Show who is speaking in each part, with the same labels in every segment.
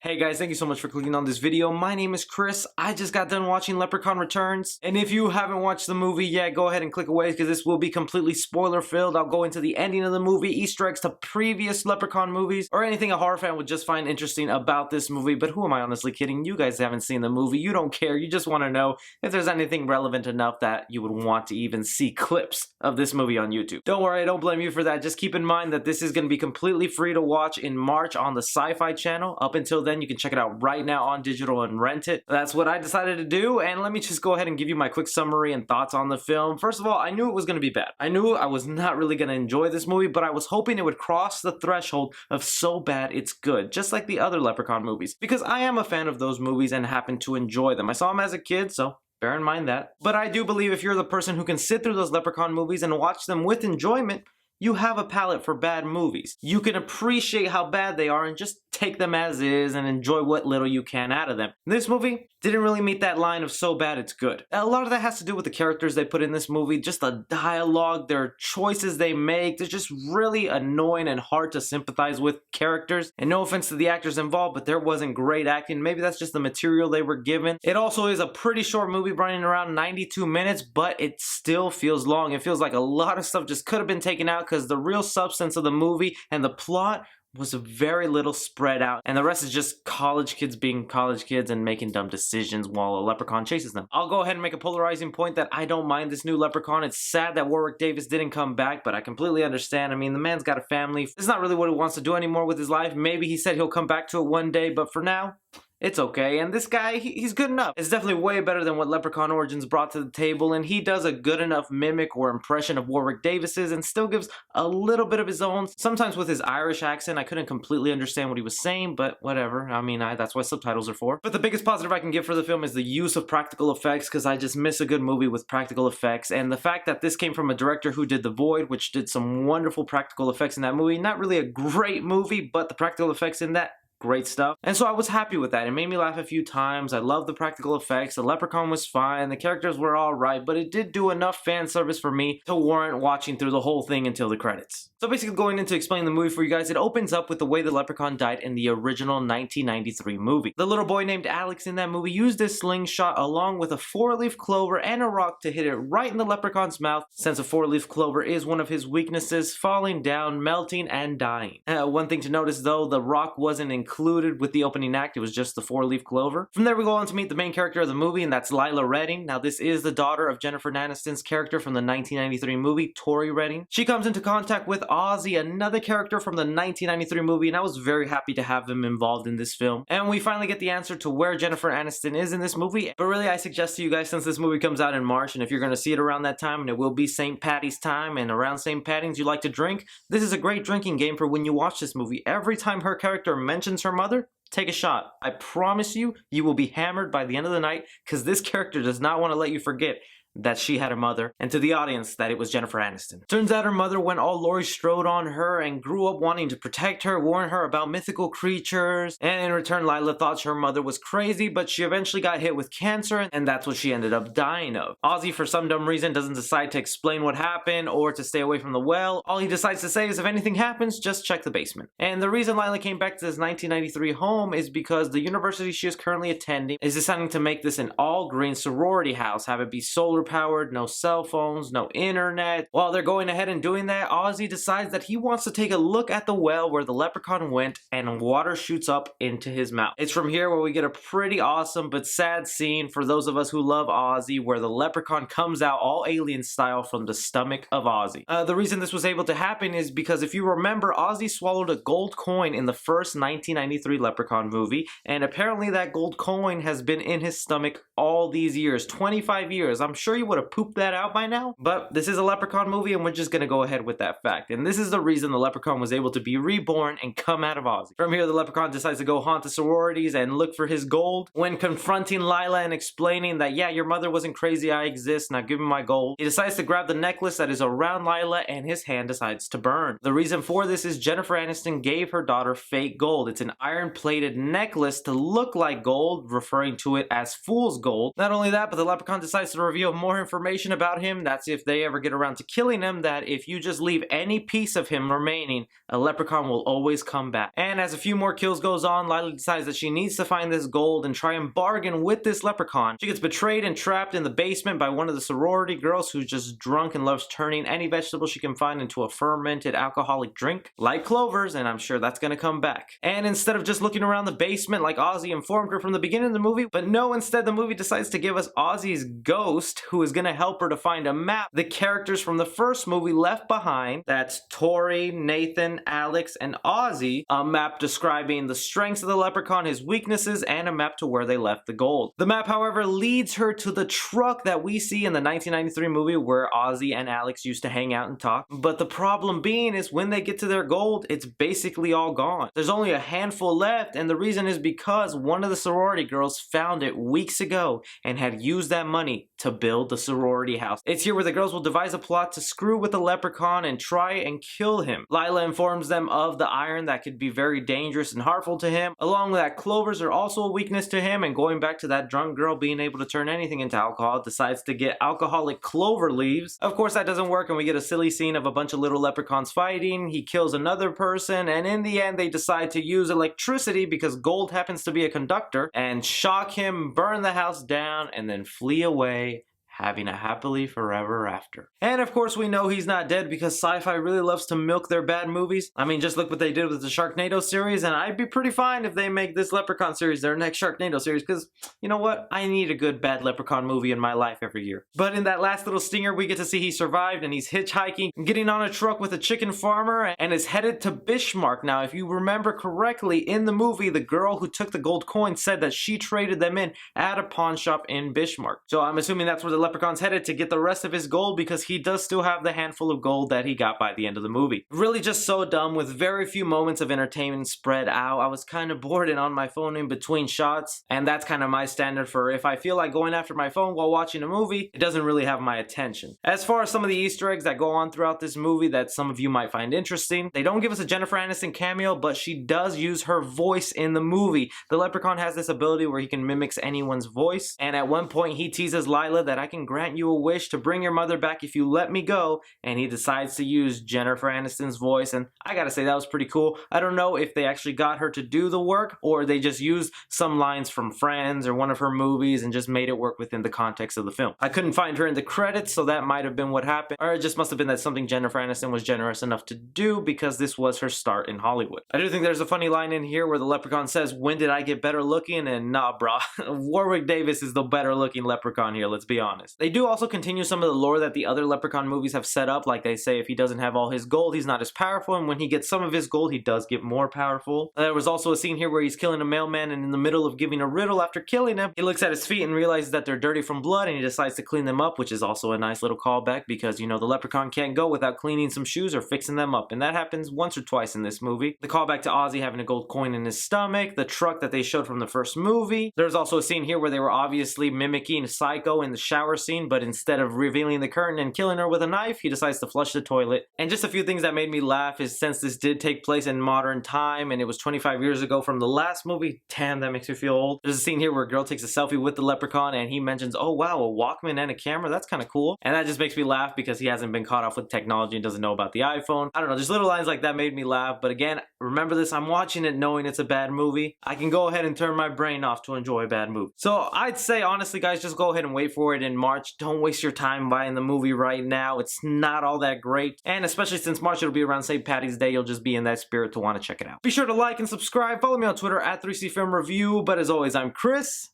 Speaker 1: Hey guys, thank you so much for clicking on this video. My name is Chris. I just got done watching Leprechaun Returns. And if you haven't watched the movie yet, go ahead and click away because this will be completely spoiler filled. I'll go into the ending of the movie, Easter eggs to previous Leprechaun movies, or anything a horror fan would just find interesting about this movie. But who am I honestly kidding? You guys haven't seen the movie. You don't care. You just want to know if there's anything relevant enough that you would want to even see clips of this movie on YouTube. Don't worry, I don't blame you for that. Just keep in mind that this is going to be completely free to watch in March on the SYFY channel. Up until then, you can check it out right now on digital and rent it. That's what I decided to do, and let me just go ahead and give you my quick summary and thoughts on the film. First of all, I knew it was going to be bad. I knew I was not really going to enjoy this movie, but I was hoping it would cross the threshold of so bad it's good, just like the other Leprechaun movies, because I am a fan of those movies and happen to enjoy them. I saw them as a kid, so bear in mind that. But I do believe if you're the person who can sit through those Leprechaun movies and watch them with enjoyment, you have a palate for bad movies. You can appreciate how bad they are and just take them as is and enjoy what little you can out of them. This movie didn't really meet that line of so bad it's good. A lot of that has to do with the characters they put in this movie, just the dialogue, their choices they make. They're just really annoying and hard to sympathize with characters. And no offense to the actors involved, but there wasn't great acting. Maybe that's just the material they were given. It also is a pretty short movie running around 92 minutes, but it still feels long. It feels like a lot of stuff just could have been taken out because the real substance of the movie and the plot was very little spread out, and the rest is just college kids being college kids and making dumb decisions while a leprechaun chases them. I'll go ahead and make a polarizing point that I don't mind this new Leprechaun. It's sad that Warwick Davis didn't come back, but I completely understand. I mean, the man's got a family. It's not really what he wants to do anymore with his life. Maybe he said he'll come back to it one day, but for now, it's okay, and this guy, he's good enough. It's definitely way better than what Leprechaun Origins brought to the table, and he does a good enough mimic or impression of Warwick Davis's and still gives a little bit of his own. Sometimes with his Irish accent, I couldn't completely understand what he was saying, but whatever. I mean, that's what subtitles are for. But the biggest positive I can give for the film is the use of practical effects, because I just miss a good movie with practical effects, and the fact that this came from a director who did The Void, which did some wonderful practical effects in that movie. Not really a great movie, but the practical effects in that, great stuff. And so I was happy with that. It made me laugh a few times. I love the practical effects. The Leprechaun was fine. The characters were alright, but it did do enough fan service for me to warrant watching through the whole thing until the credits. So basically, going into explaining the movie for you guys, it opens up with the way the Leprechaun died in the original 1993 movie. The little boy named Alex in that movie used his slingshot along with a 4-leaf clover and a rock to hit it right in the Leprechaun's mouth, since a 4-leaf clover is one of his weaknesses, falling down, melting, and dying. One thing to notice though, the rock wasn't included with the opening act. It was just the 4-leaf clover. From there we go on to meet the main character of the movie, and that's Lila Redding. Now this is the daughter of Jennifer Aniston's character from the 1993 movie, Tori Redding. She comes into contact with Ozzy, another character from the 1993 movie, and I was very happy to have him involved in this film. And we finally get the answer to where Jennifer Aniston is in this movie. But really, I suggest to you guys, since this movie comes out in March, and if you're going to see it around that time, and it will be St. Patty's time, and around St. Patty's you like to drink, this is a great drinking game for when you watch this movie. Every time her character mentions her mother, take a shot. I promise you, you will be hammered by the end of the night, because this character does not want to let you forget that she had a mother, and to the audience that it was Jennifer Aniston. Turns out her mother went all Laurie Strode on her and grew up wanting to protect her, warn her about mythical creatures, and in return Lila thought her mother was crazy, but she eventually got hit with cancer, and that's what she ended up dying of. Ozzy, for some dumb reason, doesn't decide to explain what happened or to stay away from the well. All he decides to say is if anything happens, just check the basement. And the reason Lila came back to this 1993 home is because the university she is currently attending is deciding to make this an all-green sorority house, have it be solar powered, no cell phones, no internet. While they're going ahead and doing that, Ozzy decides that he wants to take a look at the well where the Leprechaun went, and water shoots up into his mouth. It's from here where we get a pretty awesome but sad scene for those of us who love Ozzy, where the Leprechaun comes out all alien style from the stomach of Ozzy. The reason this was able to happen is because if you remember, Ozzy swallowed a gold coin in the first 1993 Leprechaun movie, and apparently that gold coin has been in his stomach all these years, 25 years. I'm sure you would have pooped that out by now, but this is a Leprechaun movie and we're just gonna go ahead with that fact. And this is the reason the Leprechaun was able to be reborn and come out of Ozzy. From here, the Leprechaun decides to go haunt the sororities and look for his gold. When confronting Lila and explaining that, yeah, your mother wasn't crazy, I exist, now give me my gold, he decides to grab the necklace that is around Lila and his hand decides to burn. The reason for this is Jennifer Aniston gave her daughter fake gold. It's an iron-plated necklace to look like gold, referring to it as fool's gold. Not only that, but the Leprechaun decides to reveal more information about him, that's if they ever get around to killing him, that if you just leave any piece of him remaining, a leprechaun will always come back. And as a few more kills goes on, Lila decides that she needs to find this gold and try and bargain with this leprechaun. She gets betrayed and trapped in the basement by one of the sorority girls who's just drunk and loves turning any vegetable she can find into a fermented alcoholic drink, like Clover's, and I'm sure that's gonna come back. And instead of just looking around the basement like Ozzy informed her from the beginning of the movie, but no, instead the movie decides to give us Ozzy's ghost, who is gonna help her to find a map the characters from the first movie left behind. That's Tori, Nathan, Alex, and Ozzy. A map describing the strengths of the leprechaun, his weaknesses, and a map to where they left the gold. The map, however, leads her to the truck that we see in the 1993 movie where Ozzy and Alex used to hang out and talk. But the problem being is when they get to their gold, it's basically all gone. There's only a handful left, and the reason is because one of the sorority girls found it weeks ago and had used that money to build the sorority house. It's here where the girls will devise a plot to screw with the leprechaun and try and kill him. Lila informs them of the iron that could be very dangerous and harmful to him. Along with that, Clovers are also a weakness to him, and going back to that drunk girl being able to turn anything into alcohol, decides to get alcoholic clover leaves. Of course that doesn't work, and we get a silly scene of a bunch of little leprechauns fighting. He kills another person, and in the end they decide to use electricity because gold happens to be a conductor, and shock him, burn the house down, and then flee away, having a happily forever after. And of course we know he's not dead because SYFY really loves to milk their bad movies. I mean, just look what they did with the Sharknado series, and I'd be pretty fine if they make this Leprechaun series their next Sharknado series, because you know what? I need a good bad Leprechaun movie in my life every year. But in that last little stinger, we get to see he survived and he's hitchhiking, getting on a truck with a chicken farmer, and is headed to Bismarck. Now, if you remember correctly, in the movie, the girl who took the gold coin said that she traded them in at a pawn shop in Bismarck. So I'm assuming that's where the Leprechaun's headed to get the rest of his gold, because he does still have the handful of gold that he got by the end of the movie. Really just so dumb, with very few moments of entertainment spread out. I was kind of bored and on my phone in between shots, and that's kind of my standard for if I feel like going after my phone while watching a movie, it doesn't really have my attention. As far as some of the Easter eggs that go on throughout this movie that some of you might find interesting, they don't give us a Jennifer Aniston cameo, but she does use her voice in the movie. The Leprechaun has this ability where he can mimic anyone's voice, and at one point he teases Lila that I can grant you a wish to bring your mother back if you let me go, and he decides to use Jennifer Aniston's voice, and I gotta say that was pretty cool. I don't know if they actually got her to do the work or they just used some lines from Friends or one of her movies and just made it work within the context of the film. I couldn't find her in the credits, so that might have been what happened, or it just must have been that something Jennifer Aniston was generous enough to do because this was her start in Hollywood. I do think there's a funny line in here where the Leprechaun says, "When did I get better looking?" And nah, brah, Warwick Davis is the better looking Leprechaun here, let's be honest. They do also continue some of the lore that the other Leprechaun movies have set up, like they say if he doesn't have all his gold, he's not as powerful, and when he gets some of his gold, he does get more powerful. There was also a scene here where he's killing a mailman, and in the middle of giving a riddle after killing him, he looks at his feet and realizes that they're dirty from blood, and he decides to clean them up, which is also a nice little callback because, you know, the Leprechaun can't go without cleaning some shoes or fixing them up, and that happens once or twice in this movie. The callback to Ozzy having a gold coin in his stomach, the truck that they showed from the first movie. There's also a scene here where they were obviously mimicking Psycho in the shower scene, but instead of revealing the curtain and killing her with a knife, he decides to flush the toilet. And just a few things that made me laugh is, since this did take place in modern time and it was 25 years ago from the last movie, damn, that makes me feel old. There's a scene here where a girl takes a selfie with the Leprechaun and he mentions, oh wow, a Walkman and a camera, that's kind of cool. And that just makes me laugh because he hasn't been caught off with technology and doesn't know about the iPhone. I don't know, just little lines like that made me laugh. But again, remember this, I'm watching it knowing it's a bad movie. I can go ahead and turn my brain off to enjoy a bad movie. So I'd say, honestly guys, just go ahead and wait for it in March. Don't waste your time buying the movie right now. It's not all that great, and especially since March it'll be around St. Patty's Day, you'll just be in that spirit to want to check it out. Be sure to like and subscribe. Follow me on Twitter at 3C Film Review. But as always, I'm Chris.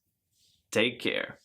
Speaker 1: Take care.